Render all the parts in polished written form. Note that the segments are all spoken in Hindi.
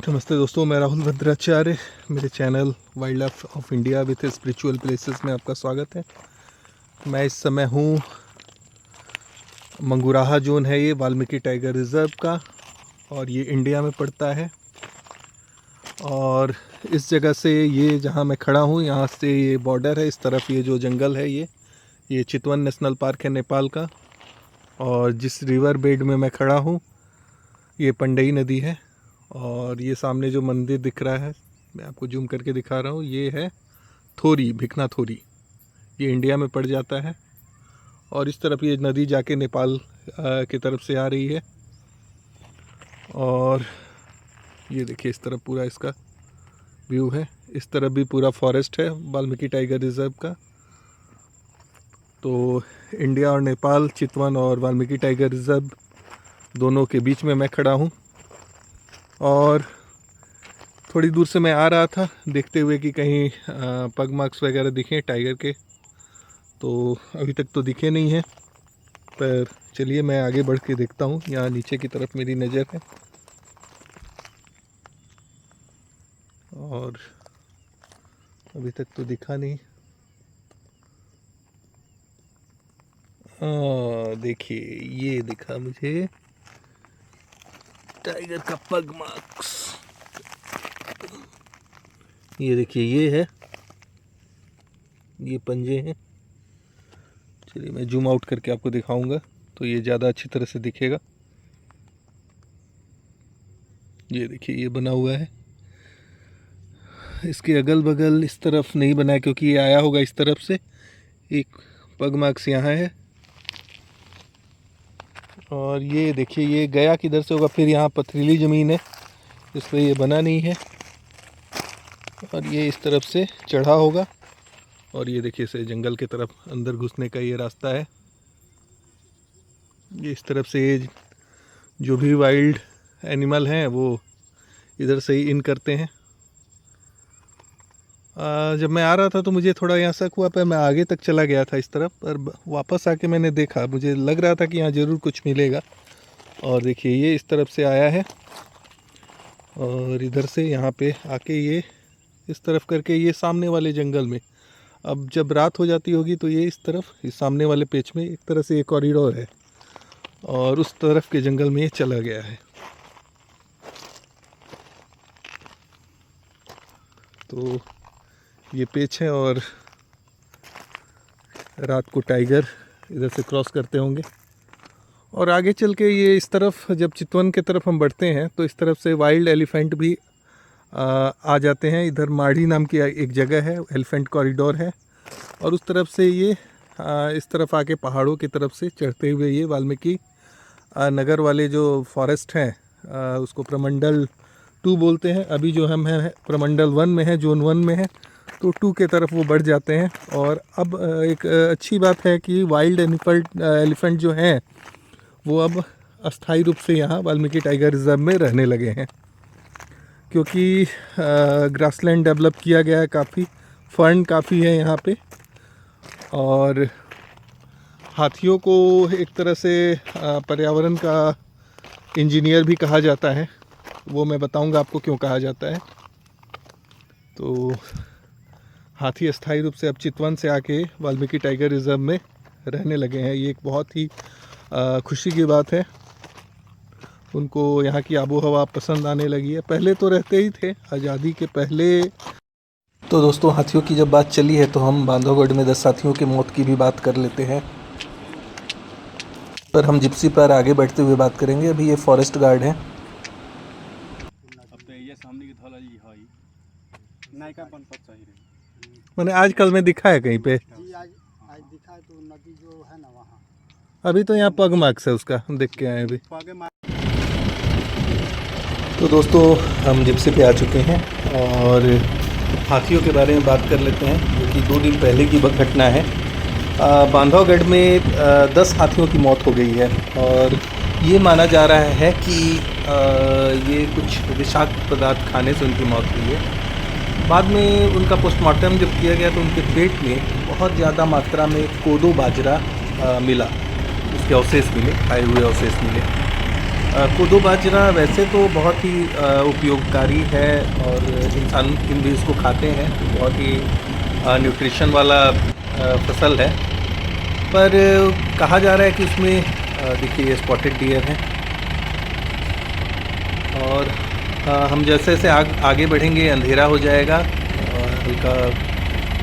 नमस्ते दोस्तों, मैं राहुल भद्राचार्य। मेरे channel wild life of India with spiritual places में आपका स्वागत है। मैं इस समय हूँ मंगुराहा जोन है ये वाल्मीकि टाइगर रिज़र्व का, और ये इंडिया में पड़ता है। और इस जगह से ये जहाँ मैं खड़ा हूँ यहाँ से ये बॉर्डर है। इस तरफ ये जो जंगल है ये चितवन नेशनल पार्क है नेपाल का। और जिस रिवर बेड में मैं खड़ा हूँ ये पंडई नदी है। और ये सामने जो मंदिर दिख रहा है, मैं आपको जूम करके दिखा रहा हूँ, ये है थोरी, भिकना थोरी। ये इंडिया में पड़ जाता है। और इस तरफ ये नदी जाके नेपाल की तरफ से आ रही है। और ये देखिए इस तरफ पूरा इसका व्यू है। इस तरफ भी पूरा फॉरेस्ट है वाल्मीकि टाइगर रिज़र्व का। तो इंडिया और नेपाल, चितवन और वाल्मीकि टाइगर रिज़र्व दोनों के बीच में मैं खड़ा हूँ। और थोड़ी दूर से मैं आ रहा था देखते हुए कि कहीं पग मार्क्स वगैरह दिखे टाइगर के, तो अभी तक तो दिखे नहीं हैं। पर चलिए मैं आगे बढ़ के देखता हूँ। यहाँ नीचे की तरफ मेरी नज़र है और अभी तक तो दिखा नहीं। देखिए ये दिखा मुझे टाइगर का पग मार्क्स। ये देखिए ये है, ये पंजे हैं। चलिए मैं जूम आउट करके आपको दिखाऊंगा तो ये ज़्यादा अच्छी तरह से दिखेगा। ये देखिए ये बना हुआ है। इसके अगल बगल इस तरफ नहीं बना है क्योंकि ये आया होगा इस तरफ से। एक पग मार्क्स यहाँ है। और ये देखिए ये गया किधर से होगा, फिर यहाँ पथरीली ज़मीन है इसलिए ये बना नहीं है। और ये इस तरफ से चढ़ा होगा। और ये देखिए इसे जंगल की तरफ अंदर घुसने का ये रास्ता है। ये इस तरफ से ये जो भी वाइल्ड एनिमल हैं वो इधर से ही इन करते हैं। जब मैं आ रहा था तो मुझे थोड़ा यहाँ शक हुआ, पर मैं आगे तक चला गया था इस तरफ, पर वापस आके मैंने देखा, मुझे लग रहा था कि यहाँ ज़रूर कुछ मिलेगा। और देखिए ये इस तरफ से आया है और इधर से यहाँ पे आके ये इस तरफ करके ये सामने वाले जंगल में, अब जब रात हो जाती होगी तो ये इस तरफ, इस सामने वाले पेच में एक तरह से ये कॉरिडोर है और उस तरफ के जंगल में ये चला गया है। तो ये पेच है और रात को टाइगर इधर से क्रॉस करते होंगे। और आगे चल के ये इस तरफ जब चितवन की तरफ हम बढ़ते हैं तो इस तरफ से वाइल्ड एलिफेंट भी आ जाते हैं। इधर माड़ी नाम की एक जगह है, एलिफेंट कॉरिडोर है। और उस तरफ से ये इस तरफ आके पहाड़ों की तरफ से चढ़ते हुए ये वाल्मीकि नगर वाले जो फॉरेस्ट हैं उसको प्रमंडल 2 बोलते हैं। अभी जो हम हैं प्रमंडल 1 में है, जोन 1 में है, तो 2 के तरफ वो बढ़ जाते हैं। और अब एक अच्छी बात है कि वाइल्ड एलिफेंट जो हैं वो अब अस्थायी रूप से यहाँ वाल्मीकि टाइगर रिज़र्व में रहने लगे हैं, क्योंकि ग्रासलैंड डेवलप किया गया है, काफ़ी फर्न काफ़ी है यहाँ पे। और हाथियों को एक तरह से पर्यावरण का इंजीनियर भी कहा जाता है, वो मैं बताऊंगा आपको क्यों कहा जाता है। तो हाथी अस्थायी रूप से अब चितवन से आके वाल्मीकि टाइगर रिज़र्व में रहने लगे हैं। ये एक बहुत ही खुशी की बात है। उनको यहाँ की आबो हवा पसंद आने लगी है। पहले तो रहते ही थे आज़ादी के पहले। तो दोस्तों हाथियों की जब बात चली है तो हम बांधवगढ़ में 10 हाथियों की मौत की भी बात कर लेते हैं, पर हम जिप्सी पर आगे बढ़ते हुए बात करेंगे। अभी ये फॉरेस्ट गार्ड हैं। मैंने आजकल में दिखा है कहीं पे जी, आज दिखा है। तो नदी जो है ना वहाँ, अभी तो यहाँ पग मार्क्स है उसका, हम देख के आए अभी। तो दोस्तों हम जिप्सी पे आ चुके हैं और हाथियों के बारे में बात कर लेते हैं, जो कि 2 दिन पहले की घटना है। बांधवगढ़ में 10 हाथियों की मौत हो गई है और ये माना जा रहा है कि ये कुछ विषाक्त पदार्थ खाने से उनकी मौत हुई है। बाद में उनका पोस्टमार्टम जब किया गया तो उनके पेट में बहुत ज़्यादा मात्रा में कोदो बाजरा मिला, उसके अवशेष मिले, खाए हुए अवशेष मिले। कोदो बाजरा वैसे तो बहुत ही उपयोगकारी है और इंसान इन भी इसको खाते हैं, बहुत ही न्यूट्रिशन वाला फसल है। पर कहा जा रहा है कि उसमें देखिए ये स्पॉटेड डियर है और हम जैसे जैसे आगे बढ़ेंगे अंधेरा हो जाएगा हल्का,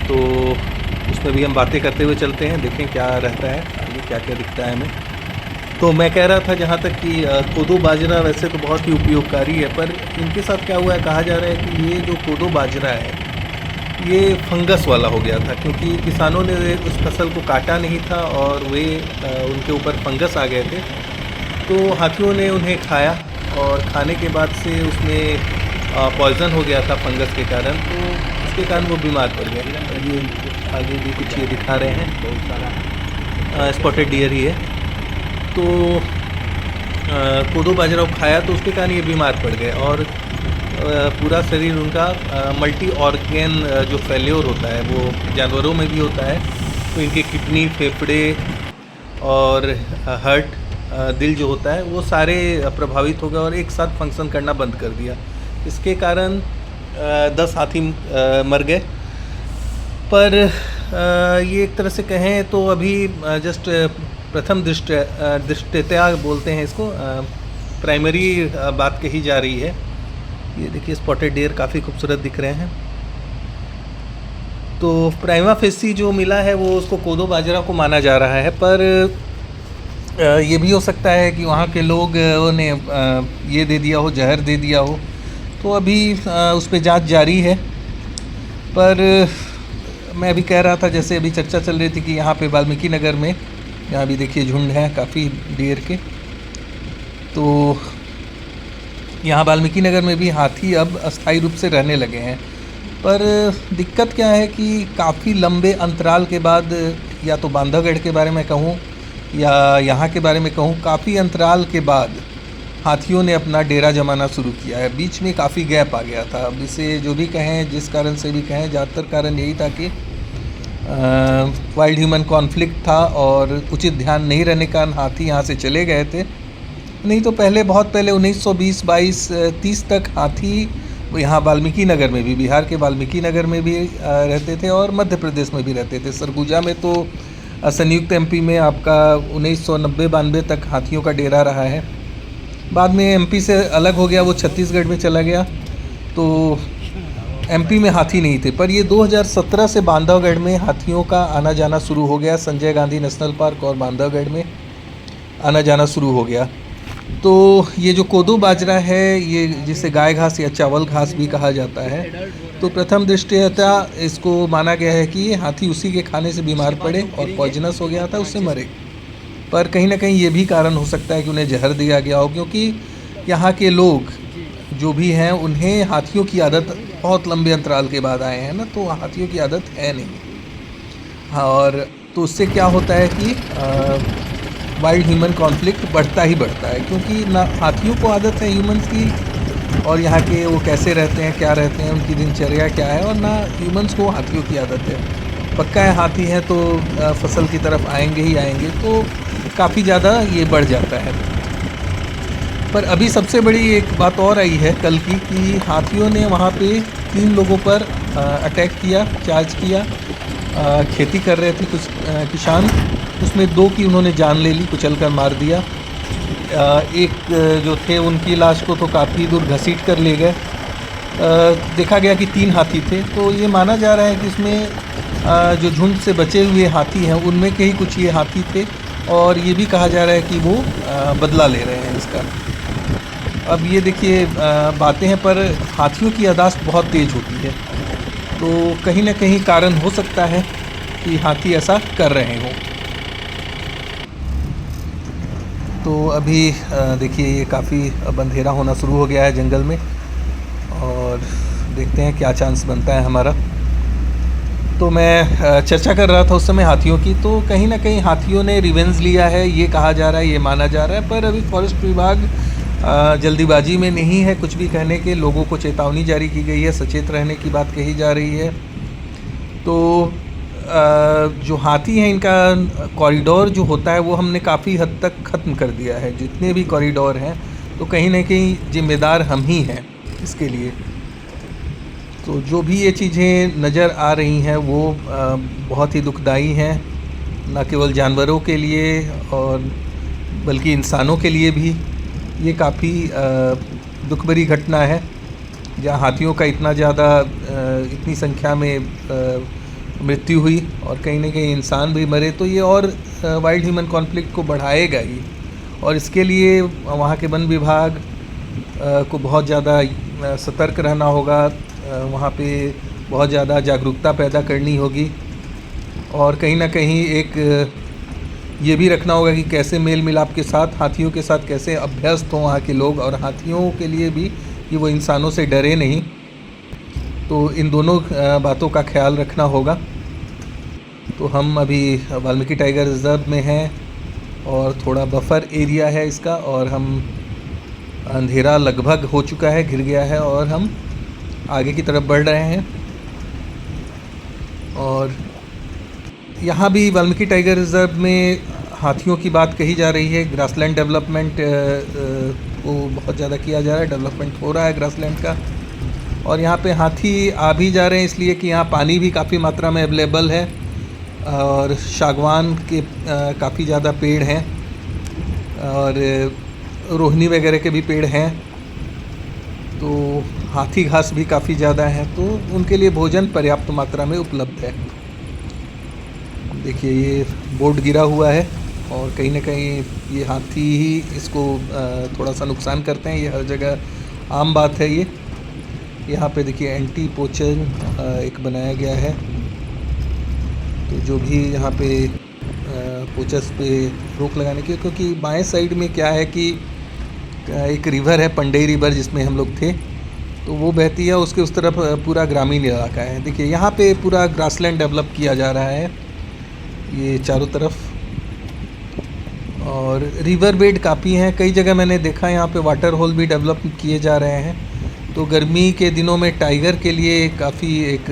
तो उसमें भी हम बातें करते हुए चलते हैं, देखें क्या रहता है आगे, क्या क्या दिखता है हमें। तो मैं कह रहा था जहाँ तक कि कोदो बाजरा वैसे तो बहुत ही उपयोगकारी है, पर इनके साथ क्या हुआ है, कहा जा रहा है कि ये जो कोदो बाजरा है ये फंगस वाला हो गया था, क्योंकि किसानों ने उस फसल को काटा नहीं था और वे उनके ऊपर फंगस आ गए थे। तो हाथियों ने उन्हें खाया और खाने के बाद से उसमें पॉइज़न हो गया था फंगस के कारण, तो इसके कारण वो बीमार पड़ गए। ये आगे भी कुछ ये दिखा रहे हैं, बहुत सारा स्पॉटेड डियर ही है। तो कोदो बाजरा को खाया तो उसके कारण ये बीमार पड़ गए और पूरा शरीर उनका मल्टी ऑर्गेन जो फेल्योर होता है वो जानवरों में भी होता है, तो इनके किडनी, फेफड़े और हार्ट, दिल जो होता है वो सारे प्रभावित हो गए और एक साथ फंक्शन करना बंद कर दिया। इसके कारण 10 हाथी मर गए। पर ये एक तरह से कहें तो अभी जस्ट प्रथम दृष्टया बोलते हैं इसको, प्राइमरी बात कही जा रही है। ये देखिए स्पॉटेड डियर काफ़ी खूबसूरत दिख रहे हैं। तो प्राइमा फेसी जो मिला है वो उसको कोदो बाजरा को माना जा रहा है, पर ये भी हो सकता है कि वहाँ के लोगों ने ये दे दिया हो, जहर दे दिया हो। तो अभी उस पर जांच जारी है। पर मैं अभी कह रहा था, जैसे अभी चर्चा चल रही थी कि यहाँ पे वाल्मीकि नगर में, यहाँ भी देखिए झुंड है काफ़ी डियर के, तो यहाँ वाल्मीकि नगर में भी हाथी अब अस्थायी रूप से रहने लगे हैं। पर दिक्कत क्या है कि काफ़ी लंबे अंतराल के बाद, या तो बांधवगढ़ के बारे में कहूँ या यहाँ के बारे में कहूँ, काफ़ी अंतराल के बाद हाथियों ने अपना डेरा जमाना शुरू किया है। बीच में काफ़ी गैप आ गया था। अब इसे जो भी कहें, जिस कारण से भी कहें, ज़्यादातर कारण यही था कि वाइल्ड ह्यूमन कॉन्फ्लिक्ट था और उचित ध्यान नहीं रहने के कारण हाथी यहाँ से चले गए थे। नहीं तो पहले, बहुत पहले 1920, 22, 30 तक हाथी यहाँ वाल्मीकि नगर में भी, बिहार के वाल्मीकि नगर में भी रहते थे और मध्य प्रदेश में भी रहते थे। सरगुजा में तो संयुक्त एमपी में आपका 1990-92 तक हाथियों का डेरा रहा है। बाद में एमपी से अलग हो गया, वो छत्तीसगढ़ में चला गया, तो एमपी में हाथी नहीं थे। पर ये 2017 से बांधवगढ़ में हाथियों का आना जाना शुरू हो गया। संजय गांधी नेशनल पार्क और बांधवगढ़ में आना जाना शुरू हो गया। तो ये जो कोदो बाजरा है, ये जिसे गाय घास या चावल घास भी कहा जाता है, तो प्रथम दृष्टया इसको माना गया है कि ये हाथी उसी के खाने से बीमार पड़े और पॉइजनस हो गया था, उससे मरे। पर कहीं ना कहीं ये भी कारण हो सकता है कि उन्हें जहर दिया गया हो, क्योंकि यहाँ के लोग जो भी हैं उन्हें हाथियों की आदत बहुत लंबे अंतराल के बाद आए हैं ना, तो हाथियों की आदत है नहीं। हाँ, और तो उससे क्या होता है कि वाइल्ड ह्यूमन कॉन्फ्लिक्ट बढ़ता ही बढ़ता है, क्योंकि ना हाथियों को आदत है ह्यूमंस की, और यहाँ के वो कैसे रहते हैं, क्या रहते हैं, उनकी दिनचर्या क्या है, और ना ह्यूमंस को हाथियों की आदत है। पक्का है हाथी है तो फसल की तरफ आएंगे ही आएंगे, तो काफ़ी ज़्यादा ये बढ़ जाता है। पर अभी सबसे बड़ी एक बात और आई है कल की, कि हाथियों ने वहाँ पे 3 लोगों पर अटैक किया, चार्ज किया। खेती कर रहे थे कुछ किसान, उसमें 2 की उन्होंने जान ले ली, कुचल कर मार दिया। एक जो थे उनकी लाश को तो काफ़ी दूर घसीट कर ले गए। देखा गया कि 3 हाथी थे, तो ये माना जा रहा है कि इसमें जो झुंड से बचे हुए हाथी हैं उनमें के ही कुछ ये हाथी थे, और ये भी कहा जा रहा है कि वो बदला ले रहे हैं इसका। अब ये देखिए बातें हैं, पर हाथियों की याददाश्त बहुत तेज़ होती है, तो कहीं ना कहीं कारण हो सकता है कि हाथी ऐसा कर रहे हों। तो अभी देखिए ये काफ़ी अब अंधेरा होना शुरू हो गया है जंगल में, और देखते हैं क्या चांस बनता है हमारा। तो मैं चर्चा कर रहा था उस समय हाथियों की, तो कहीं ना कहीं हाथियों ने रिवेंज लिया है, ये कहा जा रहा है, ये माना जा रहा है। पर अभी फॉरेस्ट विभाग जल्दीबाजी में नहीं है कुछ भी कहने के। लोगों को चेतावनी जारी की गई है, सचेत रहने की बात कही जा रही है। तो जो हाथी हैं इनका कॉरिडोर जो होता है वो हमने काफ़ी हद तक ख़त्म कर दिया है। जितने भी कॉरिडोर हैं तो कहीं ना कहीं जिम्मेदार हम ही हैं इसके लिए। तो जो भी ये चीज़ें नज़र आ रही हैं वो बहुत ही दुखदाई हैं, न केवल जानवरों के लिए और बल्कि इंसानों के लिए भी। ये काफ़ी दुख भरी घटना है जहाँ हाथियों का इतना ज़्यादा इतनी संख्या में मृत्यु हुई और कहीं ना कहीं इंसान भी मरे। तो ये और वाइल्ड ह्यूमन कॉन्फ्लिक्ट को बढ़ाएगा ही, और इसके लिए वहाँ के वन विभाग को बहुत ज़्यादा सतर्क रहना होगा। वहाँ पे बहुत ज़्यादा जागरूकता पैदा करनी होगी, और कहीं ना कहीं एक ये भी रखना होगा कि कैसे मेल मिलाप के साथ हाथियों के साथ कैसे अभ्यस्त हों वहाँ के लोग, और हाथियों के लिए भी कि वो इंसानों से डरे नहीं। तो इन दोनों बातों का ख्याल रखना होगा। तो हम अभी वाल्मीकि टाइगर रिज़र्व में हैं और थोड़ा बफर एरिया है इसका, और हम अंधेरा लगभग हो चुका है, घिर गया है, और हम आगे की तरफ बढ़ रहे हैं। और यहाँ भी वाल्मीकि टाइगर रिज़र्व में हाथियों की बात कही जा रही है। ग्रासलैंड डेवलपमेंट को बहुत ज़्यादा किया जा रहा है, डेवलपमेंट हो रहा है ग्रासलैंड का, और यहाँ पे हाथी आ भी जा रहे हैं इसलिए कि यहाँ पानी भी काफ़ी मात्रा में अवेलेबल है, और सागवान के काफ़ी ज़्यादा पेड़ हैं, और रोहिनी वगैरह के भी पेड़ हैं। तो हाथी घास भी काफ़ी ज़्यादा है, तो उनके लिए भोजन पर्याप्त मात्रा में उपलब्ध है। देखिए ये बोर्ड गिरा हुआ है, और कहीं ना कहीं ये हाथी ही इसको थोड़ा सा नुकसान करते हैं। ये हर जगह आम बात है। ये यहाँ पे देखिए एंटी पोचर एक बनाया गया है। तो जो भी यहाँ पे पोचर्स पे रोक लगाने की, क्योंकि बाएं साइड में क्या है कि एक रिवर है, पंडई रिवर, जिसमें हम लोग थे, तो वो बहती है। उसके उस तरफ पूरा ग्रामीण इलाका है। देखिए यहाँ पे पूरा ग्रासलैंड डेवलप किया जा रहा है ये चारों तरफ, और रिवर बेड काफ़ी हैं। कई जगह मैंने देखा यहाँ पे वाटर होल भी डेवलप किए जा रहे हैं। तो गर्मी के दिनों में टाइगर के लिए काफ़ी एक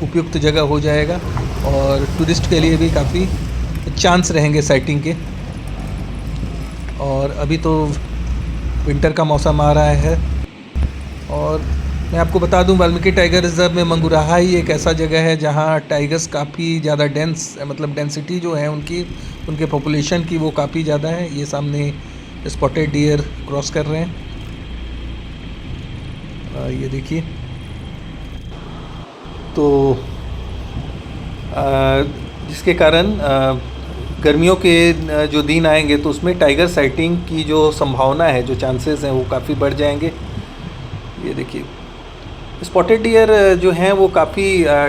उपयुक्त जगह हो जाएगा, और टूरिस्ट के लिए भी काफ़ी चांस रहेंगे साइटिंग के। और अभी तो विंटर का मौसम आ रहा है, और मैं आपको बता दूं वाल्मीकि टाइगर रिज़र्व में मंगुराहा ही एक ऐसा जगह है जहां टाइगर्स काफ़ी ज़्यादा मतलब डेंसिटी जो है उनके पॉपुलेशन की वो काफ़ी ज़्यादा है। ये सामने स्पॉटेड डियर क्रॉस कर रहे हैं, ये देखिए। तो जिसके कारण गर्मियों के जो दिन आएंगे तो उसमें टाइगर साइटिंग की जो संभावना है, जो चांसेस हैं, वो काफ़ी बढ़ जाएंगे। ये देखिए स्पॉटेड डियर जो हैं वो काफ़ी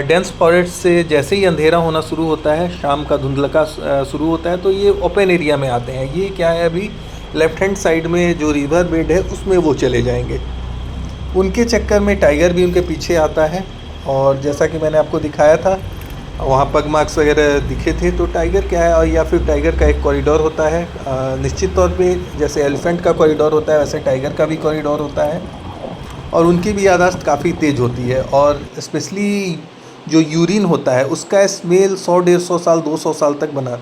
डेंस फॉरेस्ट से जैसे ही अंधेरा होना शुरू होता है, शाम का धुंधलका शुरू होता है, तो ये ओपन एरिया में आते हैं। ये क्या है, अभी लेफ़्ट हैंड साइड में जो रिवर बेड है उसमें वो चले जाएंगे। उनके चक्कर में टाइगर भी उनके पीछे आता है, और जैसा कि मैंने आपको दिखाया था वहाँ पग मार्क्स वगैरह दिखे थे। तो टाइगर क्या है, और या फिर टाइगर का एक कॉरिडोर होता है। निश्चित तौर पे जैसे एलिफेंट का कॉरिडोर होता है वैसे टाइगर का भी कॉरिडोर होता है, और उनकी भी याददाश्त काफ़ी तेज़ होती है। और स्पेशली जो यूरिन होता है उसका स्मेल 100-150 साल 200 साल तक बना